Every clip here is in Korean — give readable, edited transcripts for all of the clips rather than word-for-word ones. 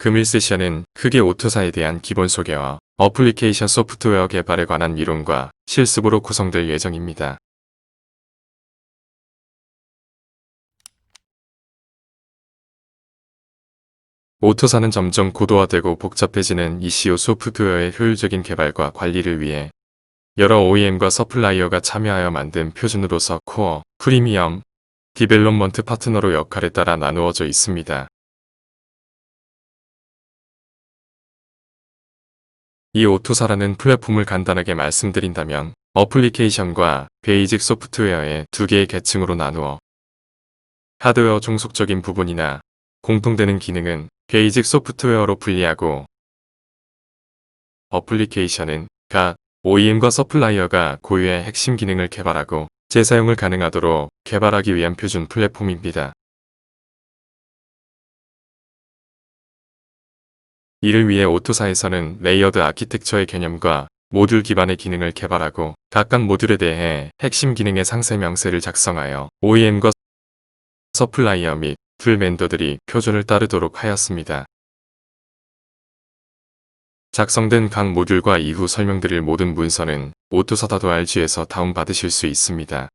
금일 세션은 크게 오토사에 대한 기본 소개와 어플리케이션 소프트웨어 개발에 관한 이론과 실습으로 구성될 예정입니다. 오토사는 점점 고도화되고 복잡해지는 ECU 소프트웨어의 효율적인 개발과 관리를 위해 여러 OEM과 서플라이어가 참여하여 만든 표준으로서 코어, 프리미엄, 디벨롭먼트 파트너로 역할에 따라 나누어져 있습니다. 이 오토사라는 플랫폼을 간단하게 말씀드린다면 어플리케이션과 베이직 소프트웨어의 두 개의 계층으로 나누어 하드웨어 종속적인 부분이나 공통되는 기능은 베이직 소프트웨어로 분리하고 어플리케이션은 각 OEM과 서플라이어가 고유의 핵심 기능을 개발하고 재사용을 가능하도록 개발하기 위한 표준 플랫폼입니다. 이를 위해 오토사에서는 레이어드 아키텍처의 개념과 모듈 기반의 기능을 개발하고 각각 모듈에 대해 핵심 기능의 상세 명세를 작성하여 OEM과 서플라이어 및 툴 벤더들이 표준을 따르도록 하였습니다. 작성된 각 모듈과 이후 설명드릴 모든 문서는 오토사.org에서 다운받으실 수 있습니다.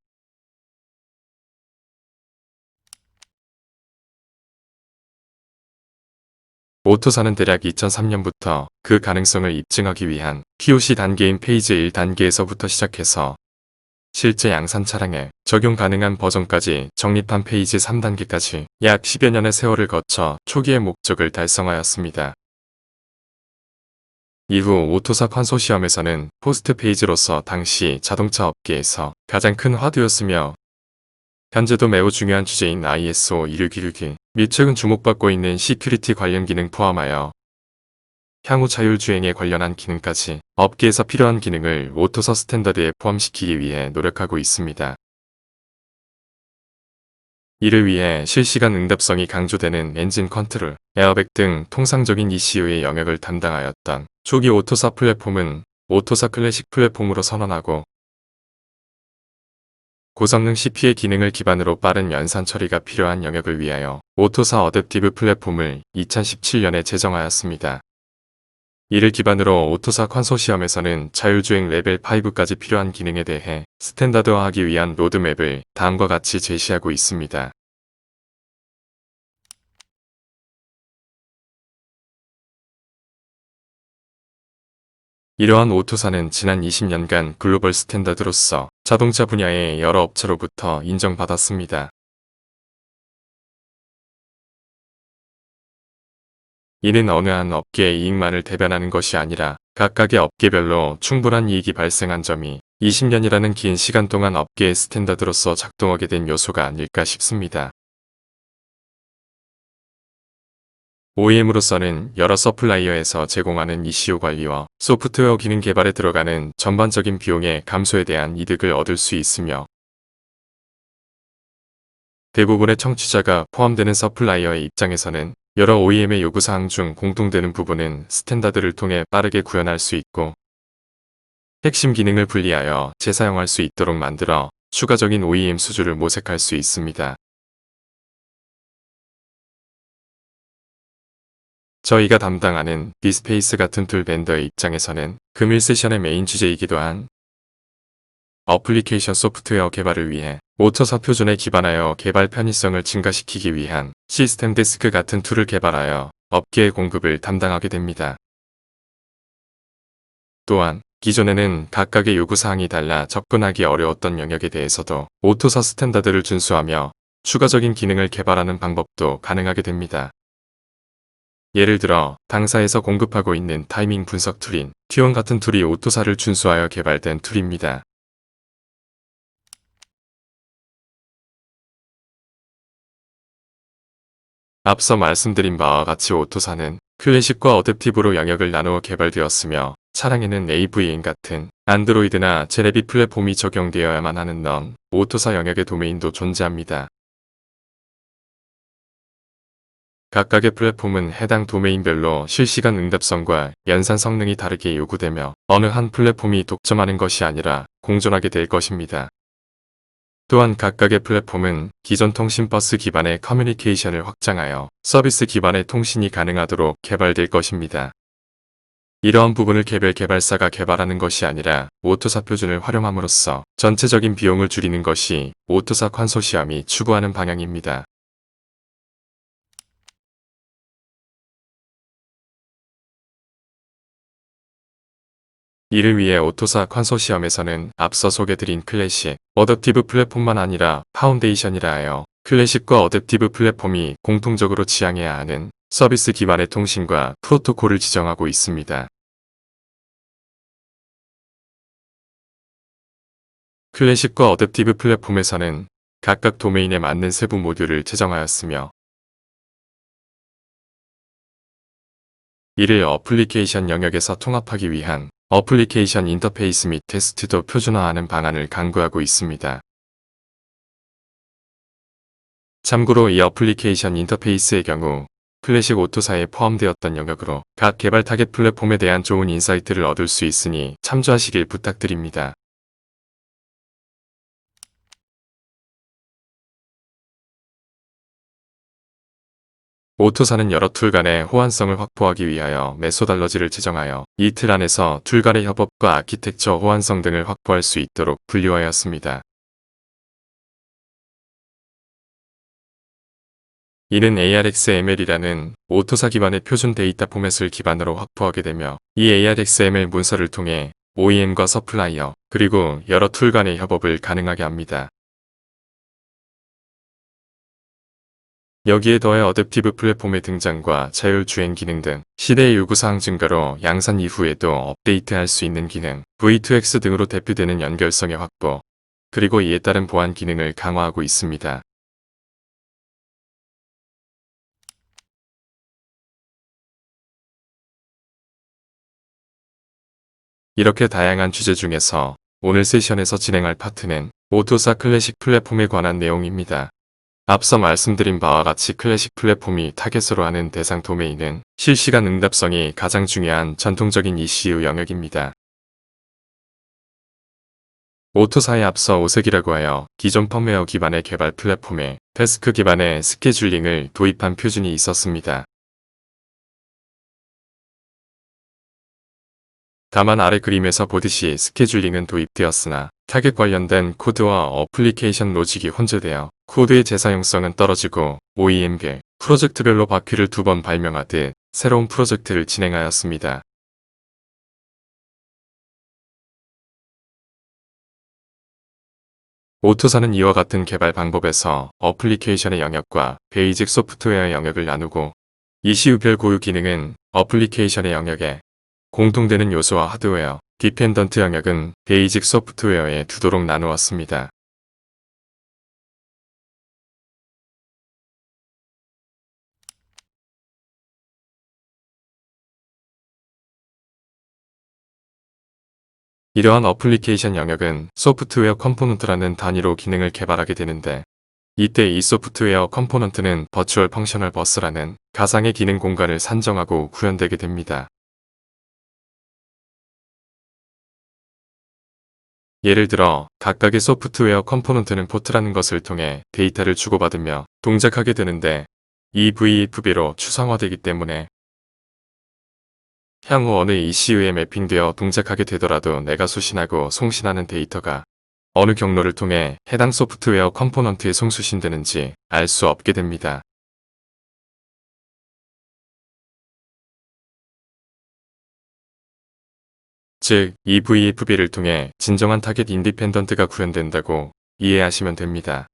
오토사는 대략 2003년부터 그 가능성을 입증하기 위한 POC 단계인 페이즈 1단계에서부터 시작해서 실제 양산 차량에 적용 가능한 버전까지 정립한 페이지 3단계까지 약 10여 년의 세월을 거쳐 초기의 목적을 달성하였습니다. 이후 오토사 컨소시엄에서는 포스트 페이지로서 당시 자동차 업계에서 가장 큰 화두였으며 현재도 매우 중요한 주제인 ISO 26162 및 최근 주목받고 있는 시큐리티 관련 기능 포함하여 향후 자율주행에 관련한 기능까지 업계에서 필요한 기능을 오토사 스탠더드에 포함시키기 위해 노력하고 있습니다. 이를 위해 실시간 응답성이 강조되는 엔진 컨트롤, 에어백 등 통상적인 ECU의 영역을 담당하였던 초기 오토사 플랫폼은 오토사 클래식 플랫폼으로 선언하고 고성능 CP의 기능을 기반으로 빠른 연산 처리가 필요한 영역을 위하여 오토사 어댑티브 플랫폼을 2017년에 제정하였습니다. 이를 기반으로 오토사 컨소시엄에서는 자율주행 레벨 5까지 필요한 기능에 대해 스탠다드화하기 위한 로드맵을 다음과 같이 제시하고 있습니다. 이러한 오토사는 지난 20년간 글로벌 스탠다드로서 자동차 분야의 여러 업체로부터 인정받았습니다. 이는 어느 한 업계의 이익만을 대변하는 것이 아니라 각각의 업계별로 충분한 이익이 발생한 점이 20년이라는 긴 시간 동안 업계의 스탠다드로서 작동하게 된 요소가 아닐까 싶습니다. OEM으로서는 여러 서플라이어에서 제공하는 ECU 관리와 소프트웨어 기능 개발에 들어가는 전반적인 비용의 감소에 대한 이득을 얻을 수 있으며 대부분의 청취자가 포함되는 서플라이어의 입장에서는 여러 OEM의 요구사항 중 공통되는 부분은 스탠다드를 통해 빠르게 구현할 수 있고 핵심 기능을 분리하여 재사용할 수 있도록 만들어 추가적인 OEM 수주를 모색할 수 있습니다. 저희가 담당하는 디스페이스 같은 툴 벤더의 입장에서는 금일 세션의 메인 주제이기도 한 어플리케이션 소프트웨어 개발을 위해 오토사 표준에 기반하여 개발 편의성을 증가시키기 위한 시스템 데스크 같은 툴을 개발하여 업계의 공급을 담당하게 됩니다. 또한 기존에는 각각의 요구사항이 달라 접근하기 어려웠던 영역에 대해서도 오토사 스탠다드를 준수하며 추가적인 기능을 개발하는 방법도 가능하게 됩니다. 예를 들어 당사에서 공급하고 있는 타이밍 분석 툴인 T1 같은 툴이 오토사를 준수하여 개발된 툴입니다. 앞서 말씀드린 바와 같이 오토사는 클래식과 어댑티브로 영역을 나누어 개발되었으며 차량에는 AVN 같은 안드로이드나 제네비 플랫폼이 적용되어야만 하는 넌 오토사 영역의 도메인도 존재합니다. 각각의 플랫폼은 해당 도메인별로 실시간 응답성과 연산 성능이 다르게 요구되며 어느 한 플랫폼이 독점하는 것이 아니라 공존하게 될 것입니다. 또한 각각의 플랫폼은 기존 통신 버스 기반의 커뮤니케이션을 확장하여 서비스 기반의 통신이 가능하도록 개발될 것입니다. 이러한 부분을 개별 개발사가 개발하는 것이 아니라 오토사 표준을 활용함으로써 전체적인 비용을 줄이는 것이 오토사 컨소시엄이 추구하는 방향입니다. 이를 위해 오토사 컨소시엄에서는 앞서 소개드린 클래식, 어댑티브 플랫폼만 아니라 파운데이션이라 하여 클래식과 어댑티브 플랫폼이 공통적으로 지향해야 하는 서비스 기반의 통신과 프로토콜을 지정하고 있습니다. 클래식과 어댑티브 플랫폼에서는 각각 도메인에 맞는 세부 모듈을 제정하였으며 이를 어플리케이션 영역에서 통합하기 위한 어플리케이션 인터페이스 및 테스트도 표준화하는 방안을 강구하고 있습니다. 참고로 이 어플리케이션 인터페이스의 경우 클래식 오토사에 포함되었던 영역으로 각 개발 타겟 플랫폼에 대한 좋은 인사이트를 얻을 수 있으니 참조하시길 부탁드립니다. 오토사는 여러 툴 간의 호환성을 확보하기 위하여 메소달러지를 제정하여 이 틀 안에서 툴 간의 협업과 아키텍처 호환성 등을 확보할 수 있도록 분류하였습니다. 이는 ARXML이라는 오토사 기반의 표준 데이터 포맷을 기반으로 확보하게 되며 이 ARXML 문서를 통해 OEM과 서플라이어 그리고 여러 툴 간의 협업을 가능하게 합니다. 여기에 더해 어댑티브 플랫폼의 등장과 자율주행 기능 등 시대의 요구사항 증가로 양산 이후에도 업데이트할 수 있는 기능, V2X 등으로 대표되는 연결성의 확보, 그리고 이에 따른 보안 기능을 강화하고 있습니다. 이렇게 다양한 주제 중에서 오늘 세션에서 진행할 파트는 오토사 클래식 플랫폼에 관한 내용입니다. 앞서 말씀드린 바와 같이 클래식 플랫폼이 타겟으로 하는 대상 도메인은 실시간 응답성이 가장 중요한 전통적인 ECU 영역입니다. 오토사에 앞서 오색이라고 하여 기존 펌웨어 기반의 개발 플랫폼에 태스크 기반의 스케줄링을 도입한 표준이 있었습니다. 다만 아래 그림에서 보듯이 스케줄링은 도입되었으나 타겟 관련된 코드와 어플리케이션 로직이 혼재되어 코드의 재사용성은 떨어지고 OEM별, 프로젝트별로 바퀴를 2번 발명하듯 새로운 프로젝트를 진행하였습니다. 오토사는 이와 같은 개발 방법에서 어플리케이션의 영역과 베이직 소프트웨어의 영역을 나누고 ECU별 고유 기능은 어플리케이션의 영역에 공통되는 요소와 하드웨어, 디펜던트 영역은 베이직 소프트웨어에 두도록 나누었습니다. 이러한 어플리케이션 영역은 소프트웨어 컴포넌트라는 단위로 기능을 개발하게 되는데 이때 이 소프트웨어 컴포넌트는 버추얼 펑셔널 버스라는 가상의 기능 공간을 산정하고 구현되게 됩니다. 예를 들어 각각의 소프트웨어 컴포넌트는 포트라는 것을 통해 데이터를 주고받으며 동작하게 되는데 이 VFB로 추상화되기 때문에 향후 어느 ECU에 매핑되어 동작하게 되더라도 내가 수신하고 송신하는 데이터가 어느 경로를 통해 해당 소프트웨어 컴포넌트에 송수신되는지 알 수 없게 됩니다. 즉, 이 VFB를 통해 진정한 타겟 인디펜던트가 구현된다고 이해하시면 됩니다.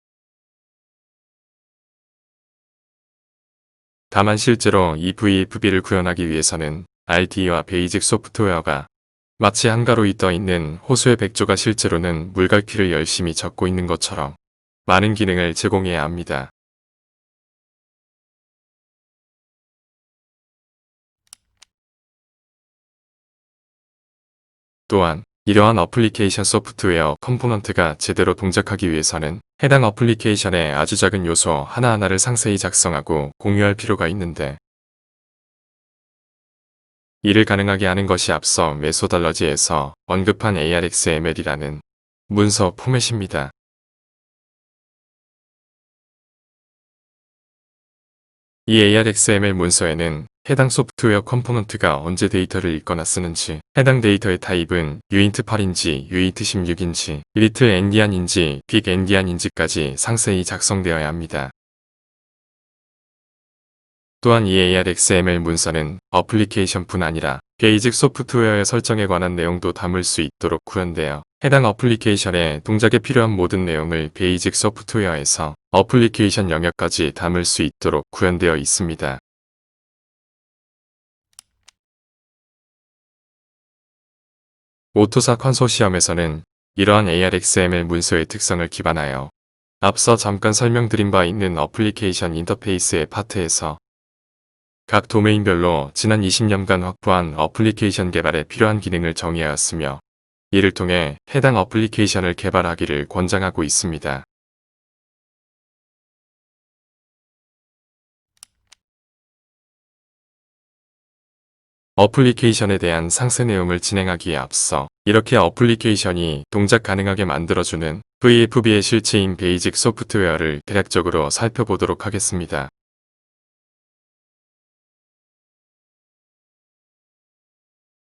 다만 실제로 이 VFB를 구현하기 위해서는 RTE와 베이직 소프트웨어가 마치 한가로이 떠 있는 호수의 백조가 실제로는 물갈퀴를 열심히 젓고 있는 것처럼 많은 기능을 제공해야 합니다. 또한 이러한 어플리케이션 소프트웨어 컴포넌트가 제대로 동작하기 위해서는 해당 어플리케이션의 아주 작은 요소 하나하나를 상세히 작성하고 공유할 필요가 있는데 이를 가능하게 하는 것이 앞서 메소달러지에서 언급한 ARXML이라는 문서 포맷입니다. 이 ARXML 문서에는 해당 소프트웨어 컴포넌트가 언제 데이터를 읽거나 쓰는지, 해당 데이터의 타입은 유인트 8인지, 유인트 16인지, 리틀 엔디안인지, 빅 엔디안인지까지 상세히 작성되어야 합니다. 또한 이 ARXML 문서는 어플리케이션뿐 아니라 베이직 소프트웨어의 설정에 관한 내용도 담을 수 있도록 구현되어 해당 어플리케이션의 동작에 필요한 모든 내용을 베이직 소프트웨어에서 어플리케이션 영역까지 담을 수 있도록 구현되어 있습니다. 오토사 컨소시엄에서는 이러한 ARXML 문서의 특성을 기반하여 앞서 잠깐 설명드린 바 있는 어플리케이션 인터페이스의 파트에서 각 도메인별로 지난 20년간 확보한 어플리케이션 개발에 필요한 기능을 정의하였으며 이를 통해 해당 어플리케이션을 개발하기를 권장하고 있습니다. 어플리케이션에 대한 상세 내용을 진행하기에 앞서 이렇게 어플리케이션이 동작 가능하게 만들어주는 VFB의 실체인 베이직 소프트웨어를 대략적으로 살펴보도록 하겠습니다.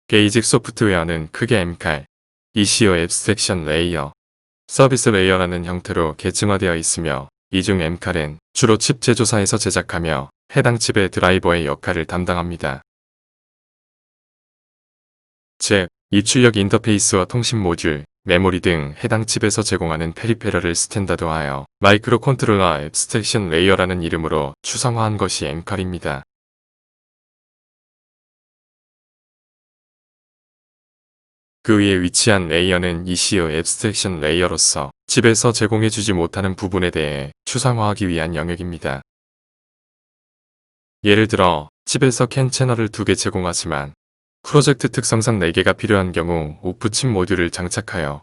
베이직 소프트웨어는 크게 MCAL, ECO 앱스트랙션 레이어, 서비스 레이어라는 형태로 계층화되어 있으며 이 중 MCAL은 주로 칩 제조사에서 제작하며 해당 칩의 드라이버의 역할을 담당합니다. 즉, 입출력 인터페이스와 통신 모듈, 메모리 등 해당 칩에서 제공하는 페리페럴을 스탠다드화하여 마이크로 컨트롤러 앱스트랙션 레이어라는 이름으로 추상화한 것이 MCAL입니다. 그 위에 위치한 레이어는 ECO 앱스트랙션 레이어로서 칩에서 제공해주지 못하는 부분에 대해 추상화하기 위한 영역입니다. 예를 들어 칩에서 캔 채널을 2개 제공하지만 프로젝트 특성상 4개가 필요한 경우 오프칩 모듈을 장착하여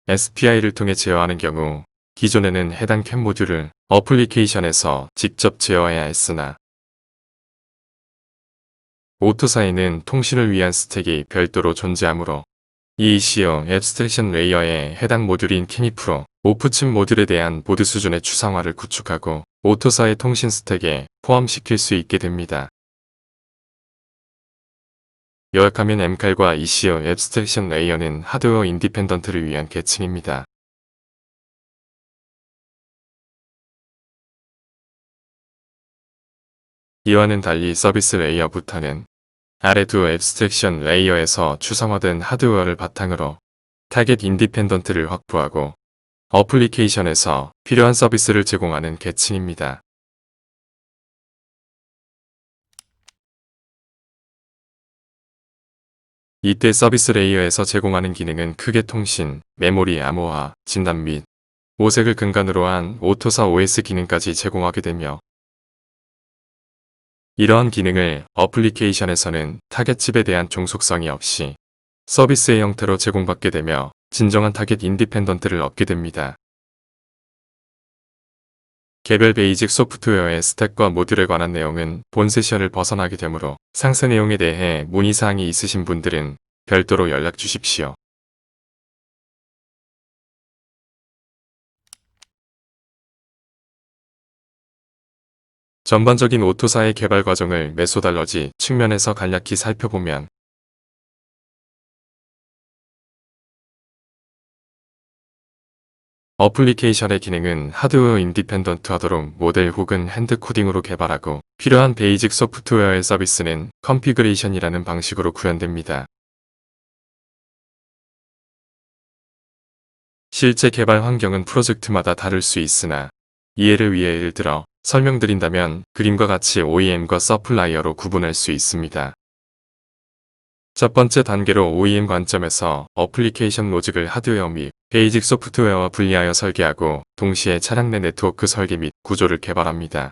SPI를 통해 제어하는 경우 기존에는 해당 캔 모듈을 어플리케이션에서 직접 제어해야 했으나 오토사에는 통신을 위한 스택이 별도로 존재하므로 이 ECO 앱스트랙션 레이어에 해당 모듈인 케미 프로, 오프칩 모듈에 대한 보드 수준의 추상화를 구축하고 오토사의 통신 스택에 포함시킬 수 있게 됩니다. 요약하면 MCAL과 ECO 앱스트랙션 레이어는 하드웨어 인디펜던트를 위한 계층입니다. 이와는 달리 서비스 레이어부터는 아래 두 앱스트랙션 레이어에서 추상화된 하드웨어를 바탕으로 타겟 인디펜던트를 확보하고 어플리케이션에서 필요한 서비스를 제공하는 계층입니다. 이때 서비스 레이어에서 제공하는 기능은 크게 통신, 메모리 암호화, 진단 및 오색을 근간으로 한 오토사 OS 기능까지 제공하게 되며 이러한 기능을 어플리케이션에서는 타겟 칩에 대한 종속성이 없이 서비스의 형태로 제공받게 되며 진정한 타겟 인디펜던트를 얻게 됩니다. 개별 베이직 소프트웨어의 스택과 모듈에 관한 내용은 본 세션을 벗어나게 되므로 상세 내용에 대해 문의사항이 있으신 분들은 별도로 연락 주십시오. 전반적인 오토사의 개발 과정을 메소달러지 측면에서 간략히 살펴보면 어플리케이션의 기능은 하드웨어 인디펜던트 하도록 모델 혹은 핸드 코딩으로 개발하고 필요한 베이직 소프트웨어의 서비스는 컨피그레이션이라는 방식으로 구현됩니다. 실제 개발 환경은 프로젝트마다 다를 수 있으나 이해를 위해 예를 들어 설명드린다면 그림과 같이 OEM과 서플라이어로 구분할 수 있습니다. 첫 번째 단계로 OEM 관점에서 어플리케이션 로직을 하드웨어 및 베이직 소프트웨어와 분리하여 설계하고 동시에 차량 내 네트워크 설계 및 구조를 개발합니다.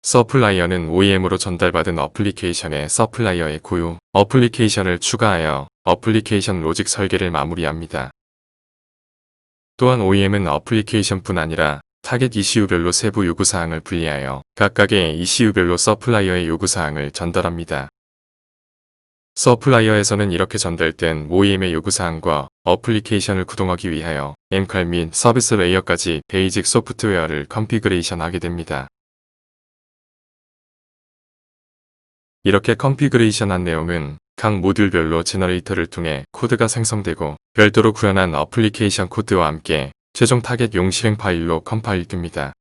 서플라이어는 OEM으로 전달받은 어플리케이션의 서플라이어의 고유 어플리케이션을 추가하여 어플리케이션 로직 설계를 마무리합니다. 또한 OEM은 어플리케이션뿐 아니라 타겟 이슈별로 세부 요구사항을 분리하여 각각의 이슈별로 서플라이어의 요구사항을 전달합니다. 서플라이어에서는 이렇게 전달된 OEM의 요구사항과 어플리케이션을 구동하기 위하여 엠칼 및 서비스 레이어까지 베이직 소프트웨어를 컨피그레이션하게 됩니다. 이렇게 컨피그레이션한 내용은 각 모듈별로 제너레이터를 통해 코드가 생성되고 별도로 구현한 어플리케이션 코드와 함께 최종 타겟용 실행 파일로 컴파일됩니다.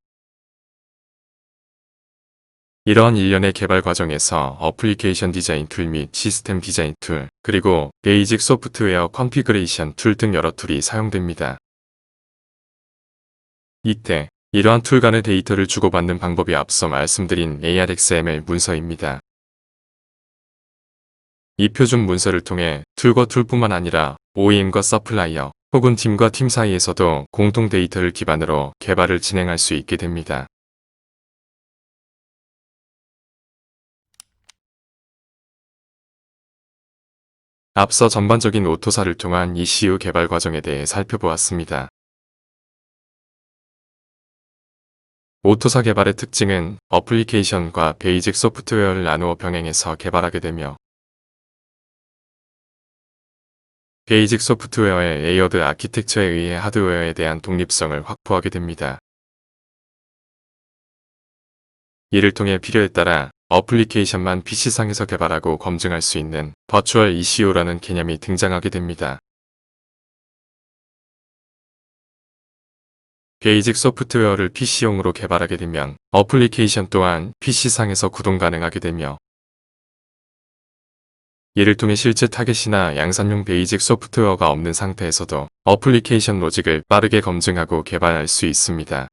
이러한 일련의 개발 과정에서 어플리케이션 디자인 툴 및 시스템 디자인 툴, 그리고 베이직 소프트웨어 컨피그레이션 툴 등 여러 툴이 사용됩니다. 이때 이러한 툴 간의 데이터를 주고받는 방법이 앞서 말씀드린 ARXML 문서입니다. 이 표준 문서를 통해 툴과 툴뿐만 아니라 OEM과 서플라이어 혹은 팀과 팀 사이에서도 공통 데이터를 기반으로 개발을 진행할 수 있게 됩니다. 앞서 전반적인 오토사를 통한 ECU 개발 과정에 대해 살펴보았습니다. 오토사 개발의 특징은 어플리케이션과 베이직 소프트웨어를 나누어 병행해서 개발하게 되며 베이직 소프트웨어의 레이어드 아키텍처에 의해 하드웨어에 대한 독립성을 확보하게 됩니다. 이를 통해 필요에 따라 어플리케이션만 PC상에서 개발하고 검증할 수 있는 버추얼 ECU라는 개념이 등장하게 됩니다. 베이직 소프트웨어를 PC용으로 개발하게 되면 어플리케이션 또한 PC상에서 구동 가능하게 되며 이를 통해 실제 타겟이나 양산용 베이직 소프트웨어가 없는 상태에서도 어플리케이션 로직을 빠르게 검증하고 개발할 수 있습니다.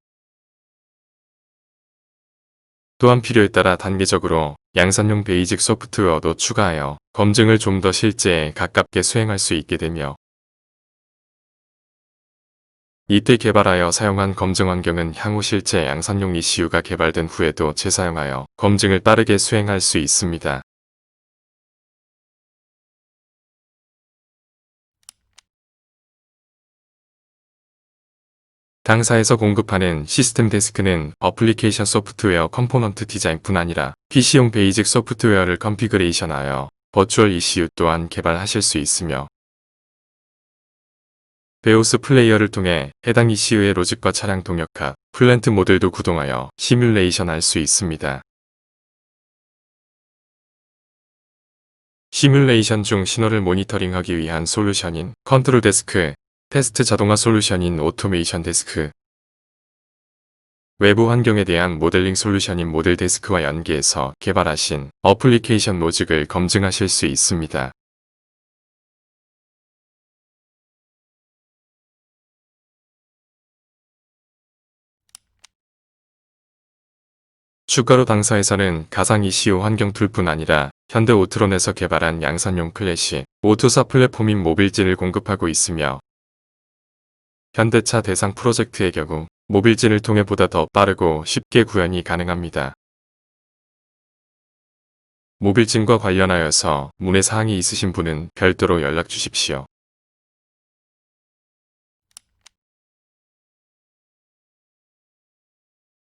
또한 필요에 따라 단계적으로 양산용 베이직 소프트웨어도 추가하여 검증을 좀 더 실제에 가깝게 수행할 수 있게 되며 이때 개발하여 사용한 검증 환경은 향후 실제 양산용 ECU가 개발된 후에도 재사용하여 검증을 빠르게 수행할 수 있습니다. 당사에서 공급하는 시스템 데스크는 어플리케이션 소프트웨어 컴포넌트 디자인뿐 아니라 PC용 베이직 소프트웨어를 컨피그레이션하여 버추얼 ECU 또한 개발하실 수 있으며 베오스 플레이어를 통해 해당 ECU의 로직과 차량 동력합, 플랜트 모델도 구동하여 시뮬레이션 할 수 있습니다. 시뮬레이션 중 신호를 모니터링하기 위한 솔루션인 컨트롤 데스크, 테스트 자동화 솔루션인 오토메이션 데스크, 외부 환경에 대한 모델링 솔루션인 모델 데스크와 연계해서 개발하신 어플리케이션 로직을 검증하실 수 있습니다. 추가로 당사에서는 가상 ECU 환경 툴뿐 아니라 현대 오트론에서 개발한 양산용 클래식, 오토사 플랫폼인 모빌진을 공급하고 있으며 현대차 대상 프로젝트의 경우 모빌진을 통해 보다 더 빠르고 쉽게 구현이 가능합니다. 모빌진과 관련하여서 문의사항이 있으신 분은 별도로 연락 주십시오.